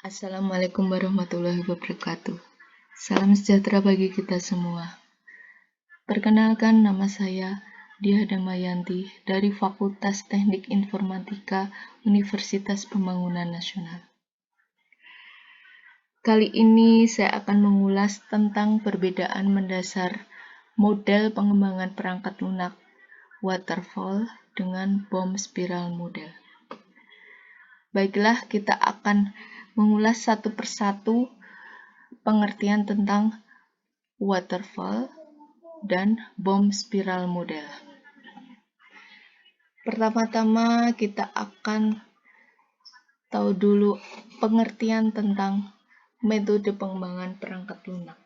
Assalamualaikum warahmatullahi wabarakatuh. Salam sejahtera bagi kita semua. Perkenalkan, nama saya Diah Damayanti dari Fakultas Teknik Informatika Universitas Pembangunan Nasional. Kali ini saya akan mengulas tentang perbedaan mendasar model pengembangan perangkat lunak waterfall dengan bom spiral model. Baiklah, kita akan mengulas satu persatu pengertian tentang waterfall dan bom spiral model. Pertama-tama kita akan tahu dulu pengertian tentang metode pengembangan perangkat lunak.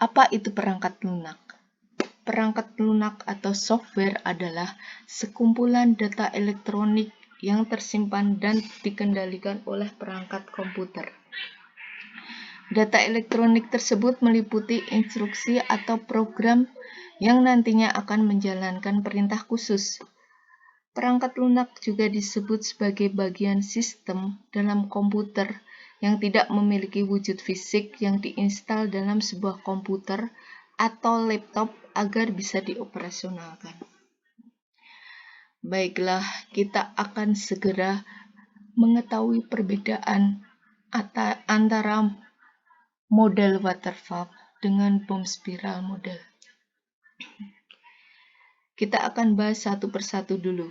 Apa itu perangkat lunak? Perangkat lunak atau software adalah sekumpulan data elektronik yang tersimpan dan dikendalikan oleh perangkat komputer. Data elektronik tersebut meliputi instruksi atau program yang nantinya akan menjalankan perintah khusus. Perangkat lunak juga disebut sebagai bagian sistem dalam komputer yang tidak memiliki wujud fisik yang diinstal dalam sebuah komputer atau laptop agar bisa dioperasionalkan. Baiklah, kita akan segera mengetahui perbedaan antara model waterfall dengan bom spiral model. Kita akan bahas satu persatu dulu.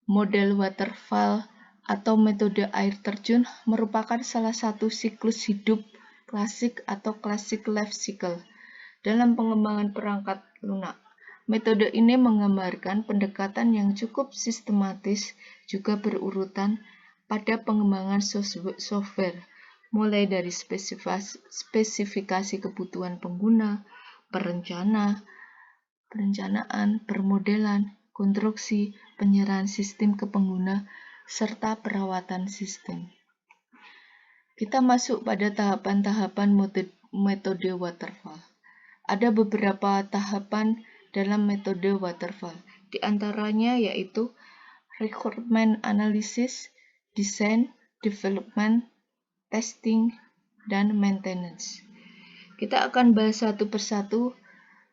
Model waterfall atau metode air terjun merupakan salah satu siklus hidup klasik atau classic life cycle dalam pengembangan perangkat lunak. Metode ini menggambarkan pendekatan yang cukup sistematis juga berurutan pada pengembangan software, mulai dari spesifikasi kebutuhan pengguna, perencanaan, permodelan, konstruksi, penyerahan sistem ke pengguna, serta perawatan sistem. Kita masuk pada tahapan-tahapan metode waterfall. Ada beberapa tahapan dalam metode waterfall, di antaranya yaitu requirement analysis, design, development, testing, dan maintenance. Kita akan bahas satu persatu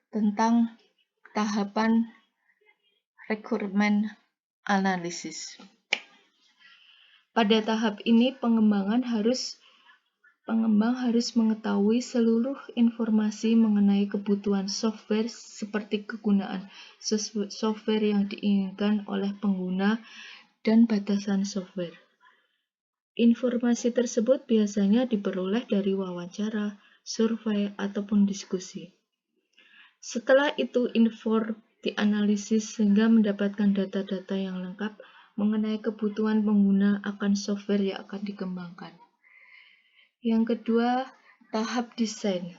tentang tahapan requirement analysis. Pada tahap ini pengembang harus mengetahui seluruh informasi mengenai kebutuhan software seperti kegunaan software yang diinginkan oleh pengguna dan batasan software. Informasi tersebut biasanya diperoleh dari wawancara, survei, ataupun diskusi. Setelah itu dianalisis sehingga mendapatkan data-data yang lengkap mengenai kebutuhan pengguna akan software yang akan dikembangkan. Yang kedua, tahap desain.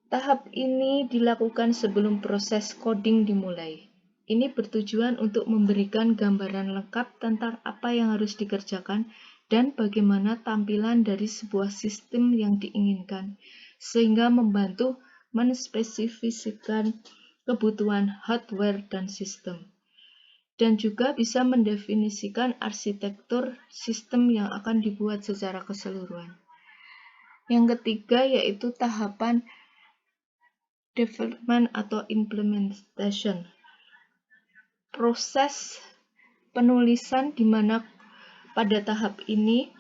Tahap ini dilakukan sebelum proses coding dimulai. Ini bertujuan untuk memberikan gambaran lengkap tentang apa yang harus dikerjakan dan bagaimana tampilan dari sebuah sistem yang diinginkan, sehingga membantu menspesifikasikan kebutuhan hardware dan sistem, dan juga bisa mendefinisikan arsitektur sistem yang akan dibuat secara keseluruhan. Yang ketiga yaitu tahapan development atau implementation. Proses penulisan di mana pada tahap ini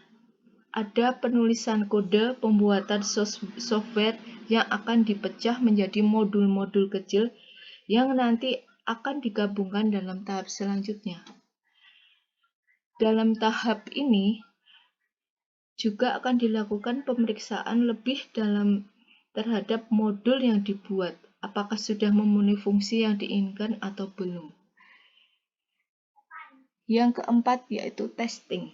ada penulisan kode pembuatan software yang akan dipecah menjadi modul-modul kecil yang nanti akan digabungkan dalam tahap selanjutnya. Dalam tahap ini juga akan dilakukan pemeriksaan lebih dalam terhadap modul yang dibuat, apakah sudah memenuhi fungsi yang diinginkan atau belum. Yang keempat yaitu testing.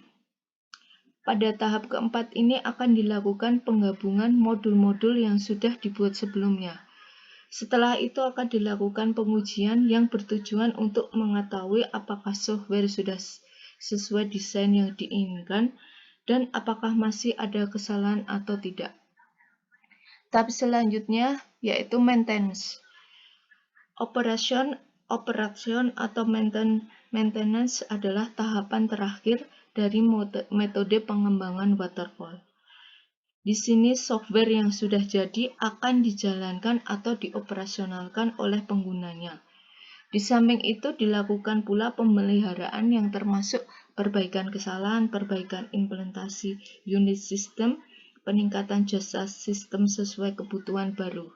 Pada tahap keempat ini akan dilakukan penggabungan modul-modul yang sudah dibuat sebelumnya. Setelah itu akan dilakukan pengujian yang bertujuan untuk mengetahui apakah software sudah sesuai desain yang diinginkan dan apakah masih ada kesalahan atau tidak. Tahap selanjutnya yaitu maintenance. Operation operation atau maintenance adalah tahapan terakhir dari metode pengembangan waterfall. Di sini software yang sudah jadi akan dijalankan atau dioperasionalkan oleh penggunanya. Di samping itu dilakukan pula pemeliharaan yang termasuk perbaikan kesalahan, perbaikan implementasi unit sistem, peningkatan jasa sistem sesuai kebutuhan baru.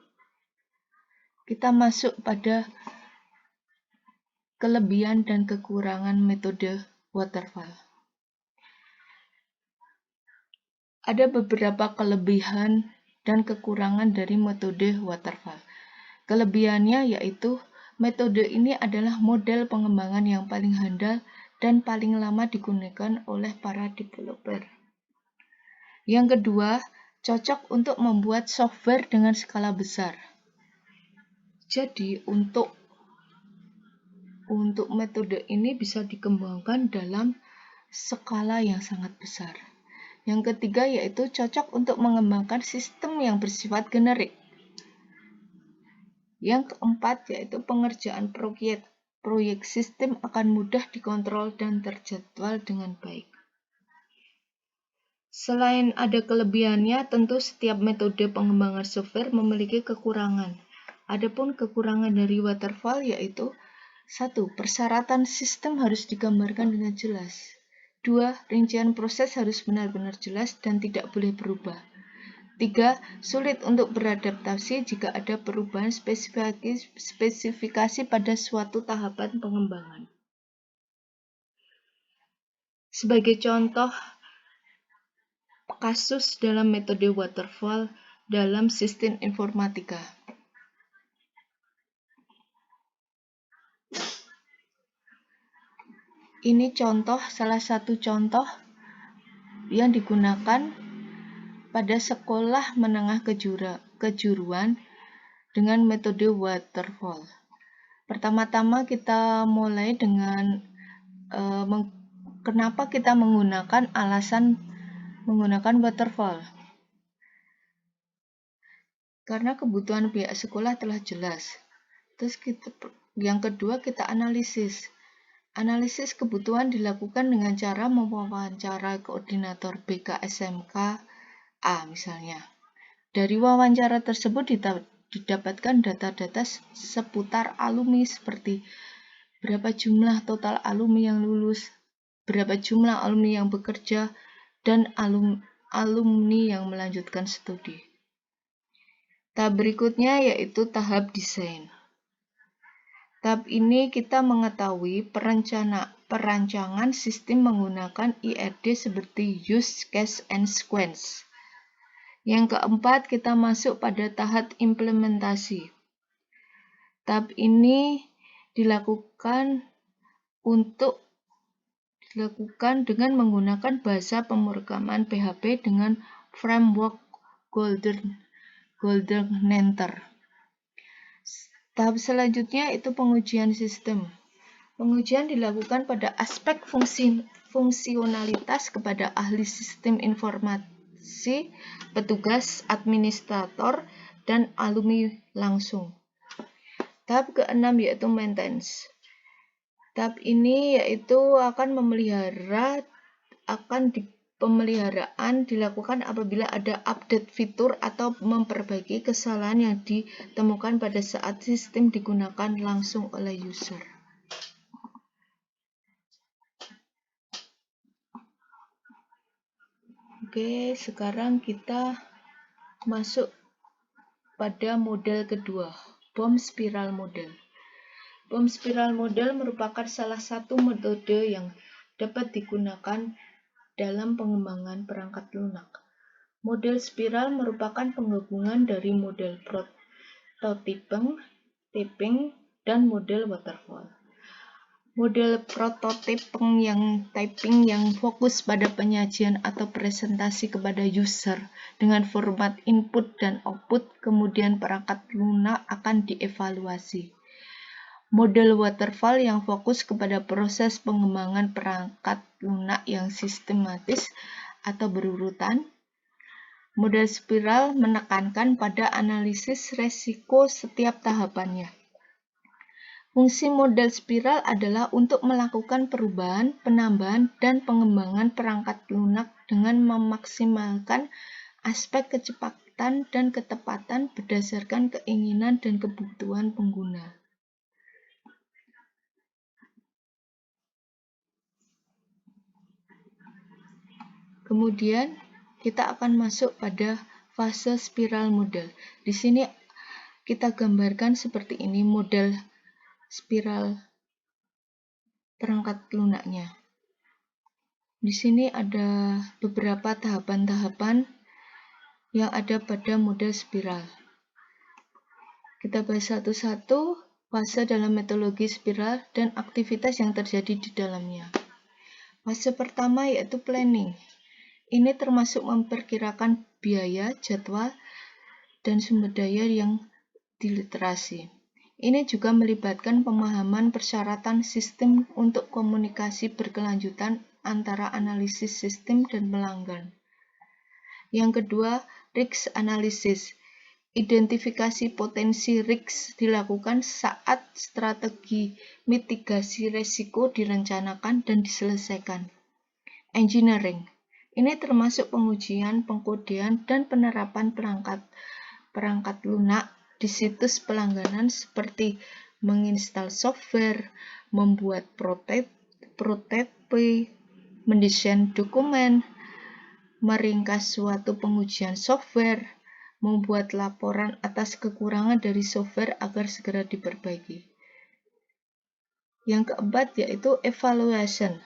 Kita masuk pada kelebihan dan kekurangan metode waterfall. Ada beberapa kelebihan dan kekurangan dari metode waterfall. Kelebihannya yaitu metode ini adalah model pengembangan yang paling handal dan paling lama digunakan oleh para developer. Yang kedua, cocok untuk membuat software dengan skala besar. Jadi, untuk metode ini bisa dikembangkan dalam skala yang sangat besar. Yang ketiga yaitu cocok untuk mengembangkan sistem yang bersifat generik. Yang keempat yaitu pengerjaan proyek sistem akan mudah dikontrol dan terjadwal dengan baik. Selain ada kelebihannya, tentu setiap metode pengembangan software memiliki kekurangan. Adapun kekurangan dari waterfall yaitu 1. Persyaratan sistem harus digambarkan dengan jelas. 2. Rincian proses harus benar-benar jelas dan tidak boleh berubah. 3. Sulit untuk beradaptasi jika ada perubahan spesifikasi pada suatu tahapan pengembangan. Sebagai contoh kasus dalam metode waterfall dalam sistem informatika. Ini salah satu contoh yang digunakan pada sekolah menengah kejuruan dengan metode waterfall. Pertama-tama kita mulai dengan kenapa kita menggunakan waterfall. Karena kebutuhan pihak sekolah telah jelas. Terus yang kedua kita analisis. Analisis kebutuhan dilakukan dengan cara mewawancara koordinator BK-SMK A misalnya. Dari wawancara tersebut didapatkan data-data seputar alumni seperti berapa jumlah total alumni yang lulus, berapa jumlah alumni yang bekerja, dan alumni yang melanjutkan studi. Tahap berikutnya yaitu tahap desain. Tahap ini kita mengetahui perancangan sistem menggunakan IRD seperti use case and sequence. Yang keempat, kita masuk pada tahap implementasi. Tahap ini dilakukan dengan menggunakan bahasa pemrograman PHP dengan framework Golden Nether. Tahap selanjutnya itu pengujian sistem. Pengujian dilakukan pada aspek fungsionalitas kepada ahli sistem informasi, petugas, administrator, dan alumni langsung. Tahap keenam yaitu maintenance. Tahap ini yaitu pemeliharaan dilakukan apabila ada update fitur atau memperbaiki kesalahan yang ditemukan pada saat sistem digunakan langsung oleh user. Oke, sekarang kita masuk pada model kedua, bomb spiral model. Bomb spiral model merupakan salah satu metode yang dapat digunakan dalam pengembangan perangkat lunak. Model spiral merupakan penggabungan dari model prototyping, dan model waterfall. Model prototyping yang fokus pada penyajian atau presentasi kepada user dengan format input dan output, kemudian perangkat lunak akan dievaluasi. Model waterfall yang fokus kepada proses pengembangan perangkat lunak yang sistematis atau berurutan. Model spiral menekankan pada analisis resiko setiap tahapannya. Fungsi model spiral adalah untuk melakukan perubahan, penambahan, dan pengembangan perangkat lunak dengan memaksimalkan aspek kecepatan dan ketepatan berdasarkan keinginan dan kebutuhan pengguna. Kemudian kita akan masuk pada fase spiral model. Di sini kita gambarkan seperti ini model spiral perangkat lunaknya. Di sini ada beberapa tahapan-tahapan yang ada pada model spiral. Kita bahas satu-satu fase dalam metodologi spiral dan aktivitas yang terjadi di dalamnya. Fase pertama yaitu planning. Ini termasuk memperkirakan biaya, jadwal, dan sumber daya yang diliterasi. Ini juga melibatkan pemahaman persyaratan sistem untuk komunikasi berkelanjutan antara analisis sistem dan pelanggan. Yang kedua, risk analysis. Identifikasi potensi risk dilakukan saat strategi mitigasi risiko direncanakan dan diselesaikan. Engineering. Ini termasuk pengujian, pengkodean, dan penerapan perangkat lunak di situs pelangganan seperti menginstal software, membuat prototipe, mendesain dokumen, meringkas suatu pengujian software, membuat laporan atas kekurangan dari software agar segera diperbaiki. Yang keempat yaitu evaluation.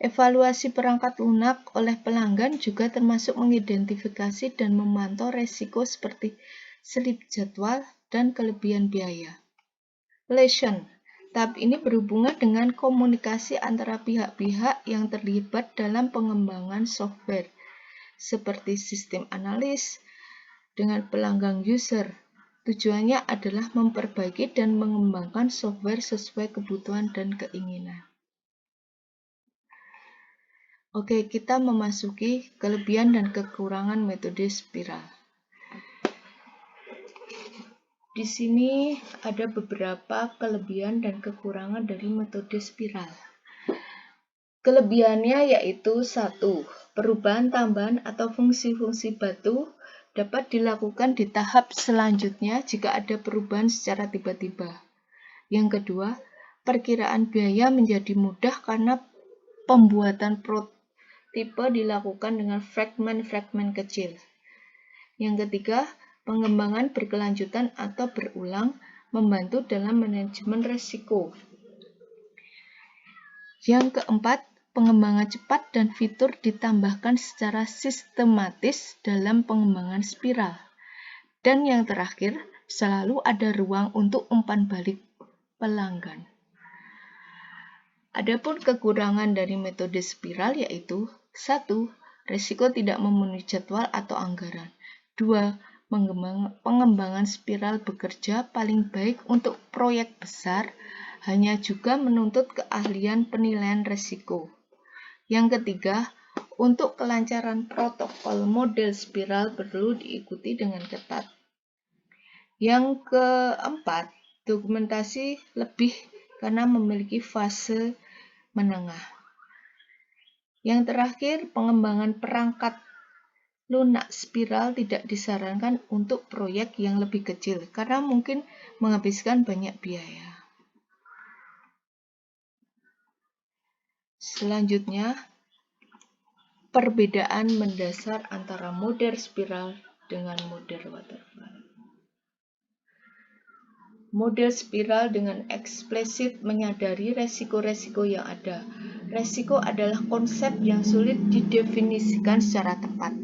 Evaluasi perangkat lunak oleh pelanggan juga termasuk mengidentifikasi dan memantau resiko seperti selip jadwal dan kelebihan biaya. Relation. Tahap ini berhubungan dengan komunikasi antara pihak-pihak yang terlibat dalam pengembangan software, seperti sistem analis dengan pelanggan user. Tujuannya adalah memperbaiki dan mengembangkan software sesuai kebutuhan dan keinginan. Oke, kita memasuki kelebihan dan kekurangan metode spiral. Di sini ada beberapa kelebihan dan kekurangan dari metode spiral. Kelebihannya yaitu 1. Perubahan tambahan atau fungsi-fungsi batu dapat dilakukan di tahap selanjutnya jika ada perubahan secara tiba-tiba. Yang kedua, perkiraan biaya menjadi mudah karena pembuatan prototipe dilakukan dengan fragmen-fragmen kecil. Yang ketiga, pengembangan berkelanjutan atau berulang membantu dalam manajemen risiko. Yang keempat, pengembangan cepat dan fitur ditambahkan secara sistematis dalam pengembangan spiral. Dan yang terakhir, selalu ada ruang untuk umpan balik pelanggan. Adapun kekurangan dari metode spiral yaitu 1. Risiko tidak memenuhi jadwal atau anggaran. 2. Pengembangan spiral bekerja paling baik untuk proyek besar, hanya juga menuntut keahlian penilaian risiko. Yang ketiga, untuk kelancaran protokol model spiral perlu diikuti dengan ketat. Yang keempat, dokumentasi lebih karena memiliki fase menengah. Yang terakhir, pengembangan perangkat lunak spiral tidak disarankan untuk proyek yang lebih kecil karena mungkin menghabiskan banyak biaya. Selanjutnya, perbedaan mendasar antara model spiral dengan model waterfall. Model spiral dengan eksplisit menyadari resiko-resiko yang ada. Resiko adalah konsep yang sulit didefinisikan secara tepat.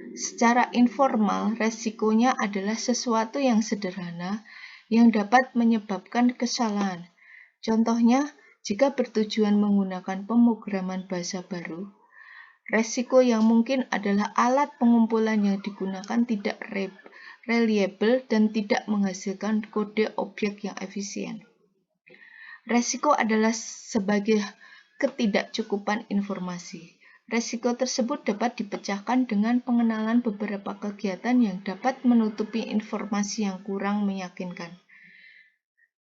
Secara informal, resikonya adalah sesuatu yang sederhana yang dapat menyebabkan kesalahan. Contohnya, jika bertujuan menggunakan pemrograman bahasa baru, resiko yang mungkin adalah alat pengumpulan yang digunakan tidak reliable dan tidak menghasilkan kode objek yang efisien. Resiko adalah sebagai ketidakcukupan informasi. Resiko tersebut dapat dipecahkan dengan pengenalan beberapa kegiatan yang dapat menutupi informasi yang kurang meyakinkan.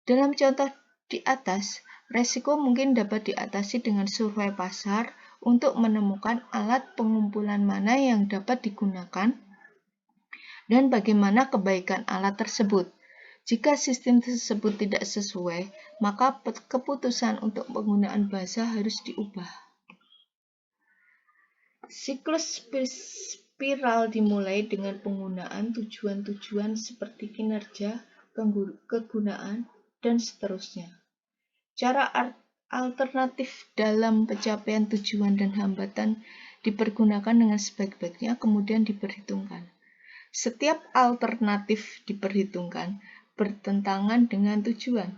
Dalam contoh Di atas, resiko mungkin dapat diatasi dengan survei pasar untuk menemukan alat pengumpulan mana yang dapat digunakan dan bagaimana kebaikan alat tersebut. Jika sistem tersebut tidak sesuai, maka keputusan untuk penggunaan bahasa harus diubah. Siklus spiral dimulai dengan penggunaan tujuan-tujuan seperti kinerja, kegunaan, dan seterusnya. Cara alternatif dalam pencapaian tujuan dan hambatan dipergunakan dengan sebaik-baiknya, kemudian diperhitungkan. Setiap alternatif diperhitungkan bertentangan dengan tujuan.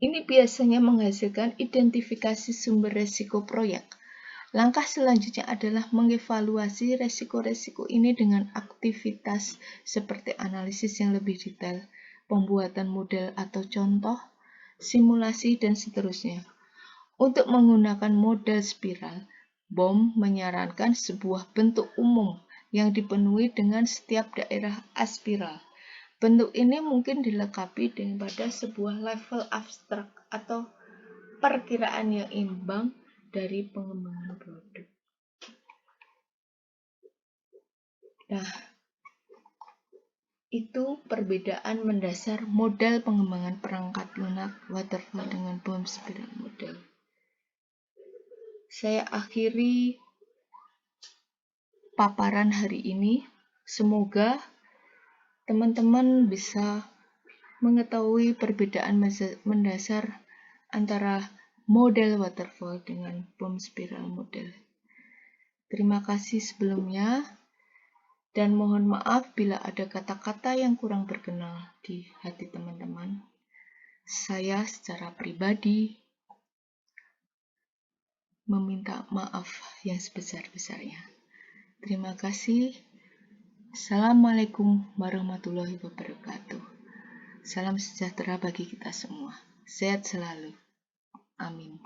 Ini biasanya menghasilkan identifikasi sumber resiko proyek. Langkah selanjutnya adalah mengevaluasi resiko-resiko ini dengan aktivitas seperti analisis yang lebih detail, pembuatan model atau contoh, simulasi, dan seterusnya. Untuk menggunakan model spiral, Bohm menyarankan sebuah bentuk umum yang dipenuhi dengan setiap daerah aspiral. Bentuk ini mungkin dilengkapi pada sebuah level abstrak atau perkiraan yang imbang dari pengembangan produk. Nah, itu perbedaan mendasar model pengembangan perangkat lunak waterfall dengan Bohm spiral model. Saya akhiri paparan hari ini. Semoga teman-teman bisa mengetahui perbedaan mendasar antara model waterfall dengan Bohm spiral model. Terima kasih sebelumnya, dan mohon maaf bila ada kata-kata yang kurang berkenan di hati teman-teman. Saya secara pribadi meminta maaf yang sebesar-besarnya. Terima kasih. Assalamualaikum warahmatullahi wabarakatuh. Salam sejahtera bagi kita semua. Sehat selalu. Amin.